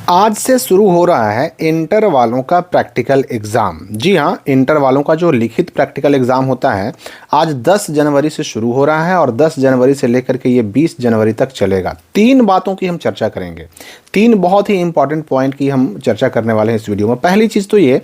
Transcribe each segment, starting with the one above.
आज से शुरू हो रहा है इंटर वालों का प्रैक्टिकल एग्ज़ाम। जी हाँ, इंटर वालों का जो लिखित प्रैक्टिकल एग्ज़ाम होता है आज 10 जनवरी से शुरू हो रहा है और 10 जनवरी से लेकर के ये 20 जनवरी तक चलेगा। 3 बातों की हम चर्चा करेंगे, 3 बहुत ही इंपॉर्टेंट पॉइंट की हम चर्चा करने वाले हैं इस वीडियो में। पहली चीज़ तो ये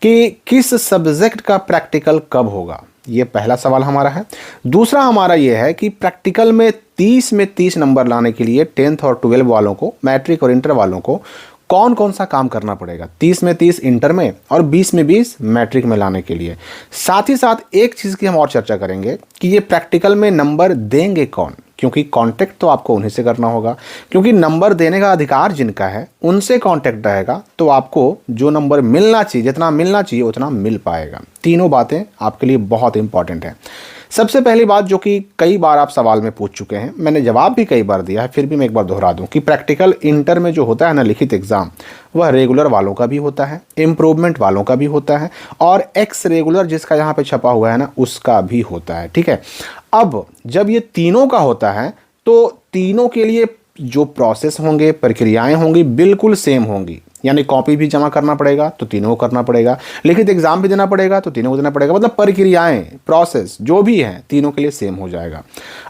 कि किस सब्जेक्ट का प्रैक्टिकल कब होगा, ये पहला सवाल हमारा है। दूसरा हमारा ये है कि प्रैक्टिकल में 30 में 30 नंबर लाने के लिए 10th और 12 वालों को, मैट्रिक और इंटर वालों को कौन कौन सा काम करना पड़ेगा 30 में 30 इंटर में और 20 में 20 मैट्रिक में लाने के लिए। साथ ही साथ एक चीज़ की हम और चर्चा करेंगे कि ये प्रैक्टिकल में नंबर देंगे कौन, क्योंकि कांटेक्ट तो आपको उन्हीं से करना होगा, क्योंकि नंबर देने का अधिकार जिनका है उनसे कांटेक्ट रहेगा तो आपको जो नंबर मिलना चाहिए, जितना मिलना चाहिए उतना मिल पाएगा। तीनों बातें आपके लिए बहुत इंपॉर्टेंट हैं। सबसे पहली बात जो कि कई बार आप सवाल में पूछ चुके हैं, मैंने जवाब भी कई बार दिया है, फिर भी मैं एक बार दोहरा दूं कि प्रैक्टिकल इंटर में जो होता है ना लिखित एग्जाम, वह रेगुलर वालों का भी होता है, इम्प्रूवमेंट वालों का भी होता है और एक्स रेगुलर जिसका यहाँ पे छपा हुआ है ना उसका भी होता है। ठीक है, अब जब ये तीनों का होता है तो तीनों के लिए जो प्रोसेस होंगे, प्रक्रियाएं होंगी, बिल्कुल सेम होंगी। यानी कॉपी भी जमा करना पड़ेगा तो तीनों को करना पड़ेगा, लिखित एग्जाम भी देना पड़ेगा तो तीनों को देना पड़ेगा, मतलब प्रक्रियाएं, प्रोसेस जो भी हैं तीनों के लिए सेम हो जाएगा।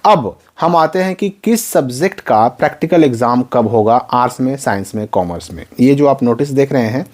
अब हम आते हैं कि किस सब्जेक्ट का प्रैक्टिकल एग्जाम कब होगा, आर्ट्स में, साइंस में, कॉमर्स में। ये जो आप नोटिस देख रहे हैं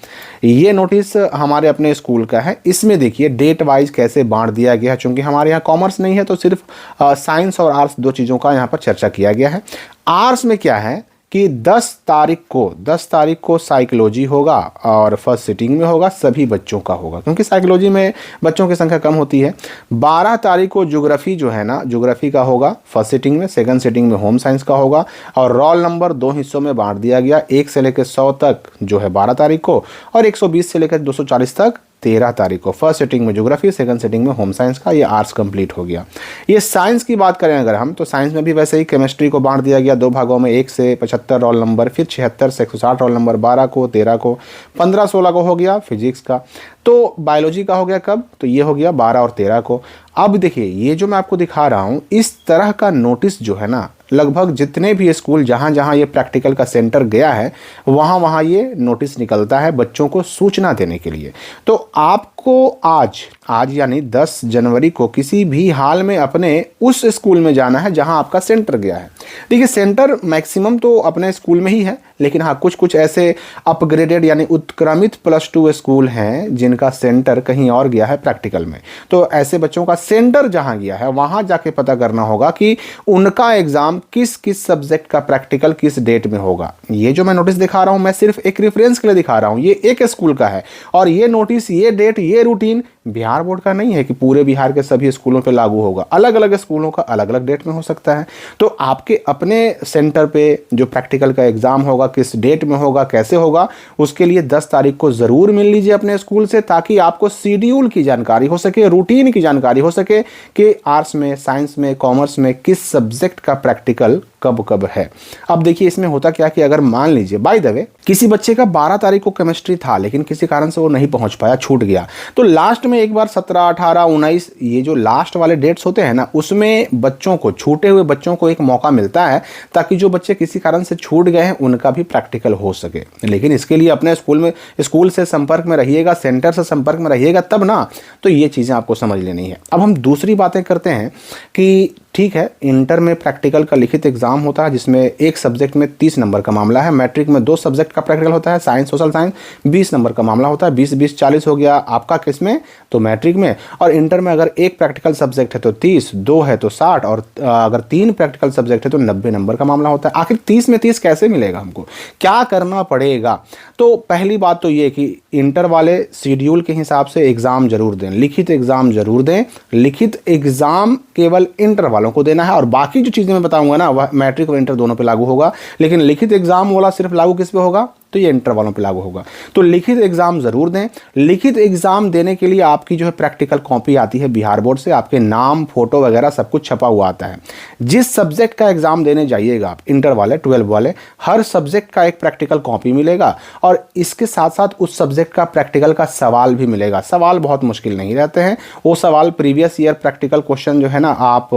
ये नोटिस हमारे अपने स्कूल का है। इसमें देखिए डेट वाइज कैसे बांट दिया गया है, चूंकि हमारे यहाँ कॉमर्स नहीं है तो सिर्फ साइंस और आर्ट्स दो चीज़ों का यहाँ पर चर्चा किया गया है। आर्ट्स में क्या है कि 10 तारीख को साइकोलॉजी होगा और फर्स्ट सिटिंग में होगा, सभी बच्चों का होगा क्योंकि साइकोलॉजी में बच्चों की संख्या कम होती है। 12 तारीख को ज्योग्राफी जो है ना, ज्योग्राफी का होगा फर्स्ट सिटिंग में, सेकंड सिटिंग में होम साइंस का होगा और रोल नंबर 2 हिस्सों में बांट दिया गया, 1 से लेकर 100 तक जो है 12 तारीख को और 120 से लेकर 240 तक 13 तारीख को। फर्स्ट सेटिंग में ज्योग्राफी, सेकंड सेटिंग में होम साइंस का, ये आर्ट्स कंप्लीट हो गया। ये साइंस की बात करें अगर हम, तो साइंस में भी वैसे ही केमिस्ट्री को बांट दिया गया 2 भागों में, 1 से 75 रोल नंबर, फिर 76 से 160 रोल नंबर, 12 को, 13 को, 15 16 को हो गया फिजिक्स का। तो बायोलॉजी का हो गया कब, तो ये हो गया 12 और 13 को। अब देखिए ये जो मैं आपको दिखा रहा हूँ इस तरह का नोटिस जो है ना, लगभग जितने भी स्कूल जहाँ जहाँ ये प्रैक्टिकल का सेंटर गया है वहाँ वहाँ ये नोटिस निकलता है बच्चों को सूचना देने के लिए। तो आपको आज यानी 10 जनवरी को किसी भी हाल में अपने उस स्कूल में जाना है जहाँ आपका सेंटर गया है। देखिए सेंटर मैक्सिमम तो अपने स्कूल में ही है, लेकिन हाँ कुछ ऐसे अपग्रेडेड यानी उत्क्रमित +2 स्कूल हैं जिनका सेंटर कहीं और गया है प्रैक्टिकल में। तो ऐसे बच्चों का सेंटर जहाँ गया है वहाँ जाके पता करना होगा कि उनका एग्जाम किस किस सब्जेक्ट का प्रैक्टिकल किस डेट में होगा। ये जो मैं नोटिस दिखा रहा हूँ मैं सिर्फ एक रेफरेंस के लिए दिखा रहा हूँ, ये एक स्कूल का है और ये नोटिस, ये डेट, ये रूटीन बिहार बोर्ड का नहीं है कि पूरे बिहार के सभी स्कूलों पे लागू होगा। अलग अलग स्कूलों का अलग अलग डेट में हो सकता है। तो आपके अपने सेंटर पे जो प्रैक्टिकल का एग्जाम होगा किस डेट में होगा, कैसे होगा, उसके लिए 10 तारीख को ज़रूर मिल लीजिए अपने स्कूल से, ताकि आपको शेड्यूल की जानकारी हो सके, रूटीन की जानकारी हो सके कि आर्ट्स में, साइंस में, कॉमर्स में किस सब्जेक्ट का प्रैक्टिकल कब कब है। अब देखिए इसमें होता क्या कि अगर मान लीजिए बाय द वे किसी बच्चे का 12 तारीख को केमिस्ट्री था लेकिन किसी कारण से वो नहीं पहुंच पाया, छूट गया, तो लास्ट में एक बार 17, 18, 19 ये जो लास्ट वाले डेट्स होते हैं ना उसमें बच्चों को, छूटे हुए बच्चों को एक मौका मिलता है ताकि जो बच्चे किसी कारण से छूट गए हैं उनका भी प्रैक्टिकल हो सके। लेकिन इसके लिए अपने स्कूल से संपर्क में रहिएगा, सेंटर से संपर्क में रहिएगा तब ना, तो ये चीज़ें आपको समझ लेनी है। अब हम दूसरी बातें करते हैं कि ठीक है इंटर में प्रैक्टिकल का लिखित एग्जाम होता है जिसमें एक सब्जेक्ट में 30 नंबर का मामला है, मैट्रिक में 2 सब्जेक्ट का प्रैक्टिकल होता है, साइंस, सोशल साइंस 20 नंबर का मामला होता है, 20 40 हो गया आपका किस में, तो मैट्रिक में। और इंटर में अगर एक प्रैक्टिकल सब्जेक्ट है तो 30, 2 है तो 60 और अगर 3 प्रैक्टिकल सब्जेक्ट है तो 90 नंबर का मामला होता है। आखिर 30 में 30 कैसे मिलेगा, हमको क्या करना पड़ेगा? तो पहली बात तो ये कि इंटर वाले शेड्यूल के हिसाब से एग्जाम जरूर दें, लिखित एग्जाम जरूर दें। लिखित एग्जाम केवल इंटर वालों को देना है और बाकी जो चीज़ें मैं बताऊंगा ना वह मैट्रिक और इंटर दोनों पे लागू होगा, लेकिन लिखित एग्जाम वाला सिर्फ लागू किस पे होगा, तो ये इंटर वालों पे लागू होगा। तो लिखित एग्जाम जरूर दें। लिखित एग्जाम देने के लिए आपकी जो है प्रैक्टिकल कॉपी आती है बिहार बोर्ड से, आपके नाम, फोटो वगैरह सब कुछ छपा हुआ आता है। जिस सब्जेक्ट का एग्जाम देने जाइएगा आप, इंटर वाले, 12 वाले, हर सब्जेक्ट का एक प्रैक्टिकल कॉपी मिलेगा और इसके साथ साथ उस सब्जेक्ट का प्रैक्टिकल का सवाल भी मिलेगा। सवाल बहुत मुश्किल नहीं रहते हैं, वो सवाल प्रीवियस ईयर प्रैक्टिकल क्वेश्चन जो है ना आप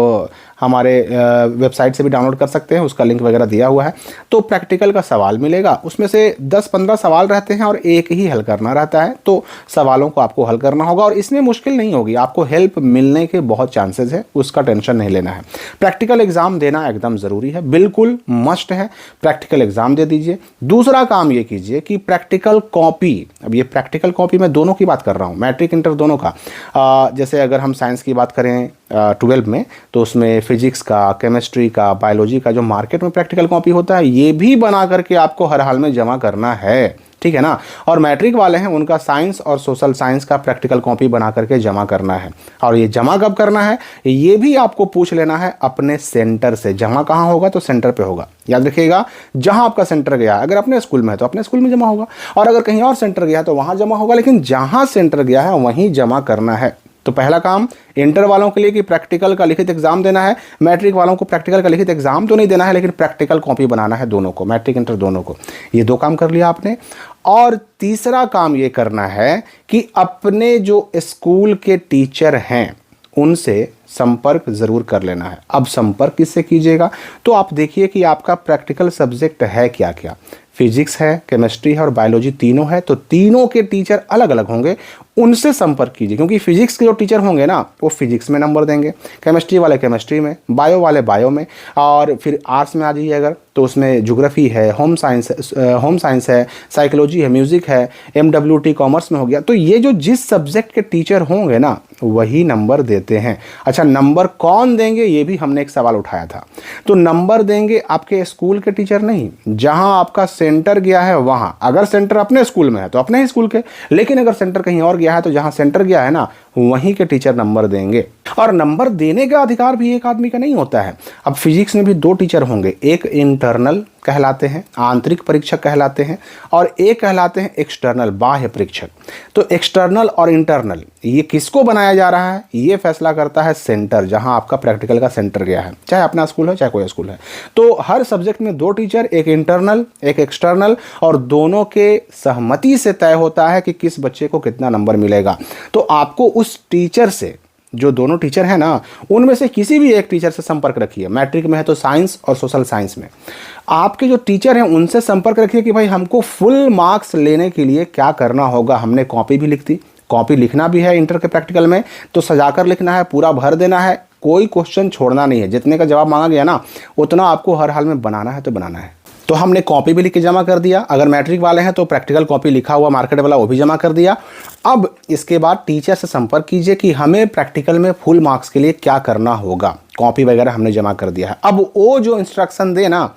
हमारे वेबसाइट से भी डाउनलोड कर सकते हैं, उसका लिंक वगैरह दिया हुआ है। तो प्रैक्टिकल का सवाल मिलेगा, उसमें से 10-15 सवाल रहते हैं और एक ही हल करना रहता है, तो सवालों को आपको हल करना होगा और इसमें मुश्किल नहीं होगी, आपको हेल्प मिलने के बहुत चांसेस है, उसका टेंशन नहीं लेना है। प्रैक्टिकल एग्जाम देना एकदम ज़रूरी है, बिल्कुल मस्ट है, प्रैक्टिकल एग्जाम दे दीजिए। दूसरा काम ये कीजिए कि प्रैक्टिकल कॉपी, अब ये प्रैक्टिकल कॉपी मैं दोनों की बात कर रहा हूँ, मैट्रिक इंटर दोनों का। जैसे अगर हम साइंस की बात करें 12 में, तो उसमें फिजिक्स का, केमिस्ट्री का, बायोलॉजी का जो मार्केट में प्रैक्टिकल कॉपी होता है, ये भी बना करके आपको हर हाल में जमा करना है, ठीक है ना। और मैट्रिक वाले हैं उनका साइंस और सोशल साइंस का प्रैक्टिकल कॉपी बना करके जमा करना है। और ये जमा कब करना है ये भी आपको पूछ लेना है अपने सेंटर से। जमा कहाँ होगा, तो सेंटर पे होगा, याद रखिएगा। जहां आपका सेंटर गया, अगर अपने स्कूल में है तो अपने स्कूल में जमा होगा, और अगर कहीं और सेंटर गया है तो वहां जमा होगा, लेकिन जहां सेंटर गया है वहीं जमा करना है। तो पहला काम इंटर वालों के लिए कि प्रैक्टिकल का लिखित एग्जाम देना है, मैट्रिक वालों को प्रैक्टिकल का लिखित एग्जाम तो नहीं देना है, लेकिन प्रैक्टिकल कॉपी बनाना है दोनों को, मैट्रिक इंटर दोनों को। ये 2 काम कर लिया आपने। और तीसरा काम ये करना है कि अपने जो स्कूल के टीचर हैं उनसे संपर्क जरूर कर लेना है। अब संपर्क किससे कीजिएगा, तो आप देखिए कि आपका प्रैक्टिकल सब्जेक्ट है क्या क्या। फिजिक्स है, केमिस्ट्री है और बायोलॉजी तीनों है, तो तीनों के टीचर अलग अलग होंगे, उनसे संपर्क कीजिए। क्योंकि फिजिक्स के जो टीचर होंगे ना, वो फिजिक्स में नंबर देंगे, केमिस्ट्री वाले केमिस्ट्री में, बायो वाले बायो में, और फिर आर्ट्स में आ जाइए अगर, तो उसमें ज्योग्राफी है, होम साइंस है, साइकोलॉजी है, म्यूजिक है, MWT कॉमर्स में हो गया। तो ये जो जिस सब्जेक्ट के टीचर होंगे ना, वही नंबर देते हैं। अच्छा, नंबर कौन देंगे ये भी हमने एक सवाल उठाया था। तो नंबर देंगे आपके स्कूल के टीचर नहीं, जहां आपका सेंटर गया है वहां। अगर सेंटर अपने स्कूल में है तो अपने ही स्कूल के, लेकिन अगर सेंटर कहीं और गया है तो जहां सेंटर गया है ना, वहीं के टीचर नंबर देंगे। और नंबर देने का अधिकार भी एक आदमी का नहीं होता है। अब फिजिक्स में भी 2 टीचर होंगे, एक इंटरनल कहलाते हैं, आंतरिक परीक्षक कहलाते हैं, और एक कहलाते हैं एक्सटर्नल, बाह्य परीक्षक। तो एक्सटर्नल और इंटरनल ये किसको बनाया जा रहा है, ये फैसला करता है सेंटर, जहां आपका प्रैक्टिकल का सेंटर गया है, चाहे अपना स्कूल है चाहे कोई स्कूल है। तो हर सब्जेक्ट में 2 टीचर, एक इंटरनल एक एक्सटर्नल, और दोनों के सहमति से तय होता है कि किस बच्चे को कितना नंबर मिलेगा। तो आपको उस टीचर से, जो दोनों टीचर हैं ना, उनमें से किसी भी एक टीचर से संपर्क रखिए। मैट्रिक में है तो साइंस और सोशल साइंस में आपके जो टीचर हैं उनसे संपर्क रखिए कि भाई हमको फुल मार्क्स लेने के लिए क्या करना होगा। हमने कॉपी भी लिख दी, कॉपी लिखना भी है इंटर के प्रैक्टिकल में, तो सजाकर लिखना है, पूरा भर देना है, कोई क्वेश्चन छोड़ना नहीं है। जितने का जवाब मांगा गया ना, उतना आपको हर हाल में बनाना है तो बनाना है। तो हमने कॉपी भी लिख के जमा कर दिया। अगर मैट्रिक वाले हैं तो प्रैक्टिकल कॉपी लिखा हुआ मार्केट वाला वो भी जमा कर दिया। अब इसके बाद टीचर से संपर्क कीजिए कि हमें प्रैक्टिकल में फुल मार्क्स के लिए क्या करना होगा। कॉपी वगैरह हमने जमा कर दिया है। अब वो जो इंस्ट्रक्शन दे ना,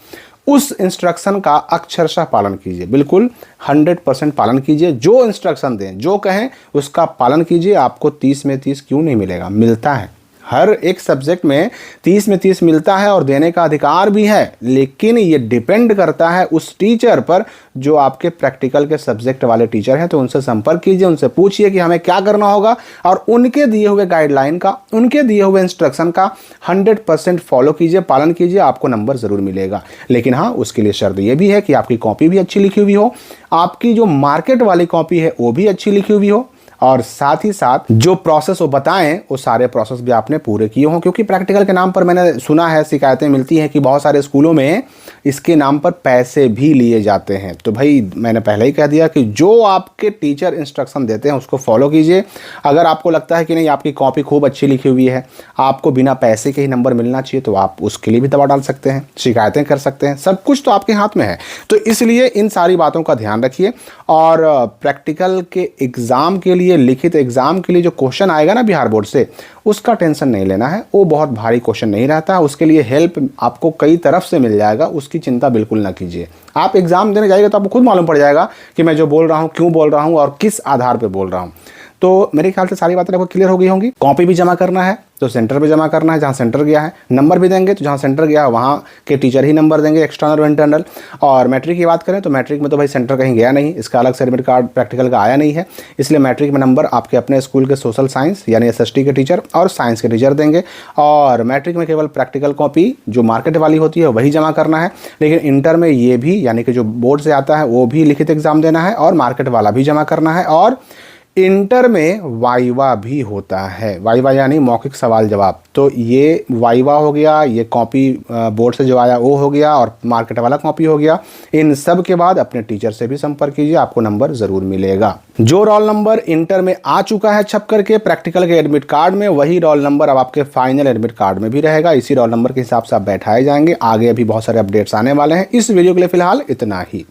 उस इंस्ट्रक्शन का अक्षरशः पालन कीजिए, बिल्कुल 100% पालन कीजिए। जो इंस्ट्रक्शन दें, जो कहें, उसका पालन कीजिए। आपको 30 में 30 क्यों नहीं मिलेगा, मिलता है। हर एक सब्जेक्ट में 30 में 30 मिलता है और देने का अधिकार भी है, लेकिन ये डिपेंड करता है उस टीचर पर जो आपके प्रैक्टिकल के सब्जेक्ट वाले टीचर हैं। तो उनसे संपर्क कीजिए, उनसे पूछिए कि हमें क्या करना होगा, और उनके दिए हुए गाइडलाइन का, उनके दिए हुए इंस्ट्रक्शन का 100% फॉलो कीजिए, पालन कीजिए, आपको नंबर ज़रूर मिलेगा। लेकिन हाँ, उसके लिए शर्त यह भी है कि आपकी कॉपी भी अच्छी लिखी हुई हो, आपकी जो मार्केट वाली कॉपी है वो भी अच्छी लिखी हुई हो, और साथ ही साथ जो प्रोसेस वो बताएं वो सारे प्रोसेस भी आपने पूरे किए हों। क्योंकि प्रैक्टिकल के नाम पर मैंने सुना है, शिकायतें मिलती हैं कि बहुत सारे स्कूलों में इसके नाम पर पैसे भी लिए जाते हैं। तो भाई मैंने पहले ही कह दिया कि जो आपके टीचर इंस्ट्रक्शन देते हैं उसको फॉलो कीजिए। अगर आपको लगता है कि नहीं आपकी कॉपी खूब अच्छी लिखी हुई है, आपको बिना पैसे के ही नंबर मिलना चाहिए, तो आप उसके लिए भी दबाव डाल सकते हैं, शिकायतें कर सकते हैं, सब कुछ तो आपके हाथ में है। तो इसलिए इन सारी बातों का ध्यान रखिए। और प्रैक्टिकल के एग्ज़ाम के लिए, लिखित एग्जाम के लिए जो क्वेश्चन आएगा ना बिहार बोर्ड से, उसका टेंशन नहीं लेना है। वो बहुत भारी क्वेश्चन नहीं रहता, उसके लिए हेल्प आपको कई तरफ से मिल जाएगा, उसकी चिंता बिल्कुल ना कीजिए। आप एग्जाम देने जाइएगा तो आपको खुद मालूम पड़ जाएगा कि मैं जो बोल रहा हूँ क्यों बोल रहा हूँ और किस आधार पर बोल रहा हूँ। तो मेरे ख्याल से सारी बातें आपको क्लियर हो गई होंगी। कॉपी भी जमा करना है तो सेंटर पे जमा करना है जहाँ सेंटर गया है, नंबर भी देंगे तो जहाँ सेंटर गया है वहाँ के टीचर ही नंबर देंगे, एक्सटर्नल और इंटरनल। और मैट्रिक की बात करें तो मैट्रिक में तो भाई सेंटर कहीं गया नहीं, इसका अलग से एडमिट कार्ड प्रैक्टिकल का आया नहीं है, इसलिए मैट्रिक में नंबर आपके अपने स्कूल के सोशल साइंस यानी SST के टीचर और साइंस के टीचर देंगे। और मैट्रिक में केवल प्रैक्टिकल कॉपी जो मार्केट वाली होती है वही जमा करना है, लेकिन इंटर में ये भी यानी कि जो बोर्ड से आता है वो भी लिखित एग्जाम देना है और मार्केट वाला भी जमा करना है। और इंटर में वाइवा भी होता है। वाइवा यानी मौखिक सवाल जवाब। तो ये वाइवा हो गया, ये कॉपी बोर्ड से जो आया वो हो गया, और मार्केट वाला कॉपी हो गया। इन सब के बाद अपने टीचर से भी संपर्क कीजिए, आपको नंबर ज़रूर मिलेगा। जो रोल नंबर इंटर में आ चुका है छप करके प्रैक्टिकल के एडमिट कार्ड में, वही रोल नंबर अब आपके फाइनल एडमिट कार्ड में भी रहेगा। इसी रोल नंबर के हिसाब से आप बैठाए जाएंगे। आगे अभी बहुत सारे अपडेट्स आने वाले हैं। इस वीडियो के लिए फिलहाल इतना ही।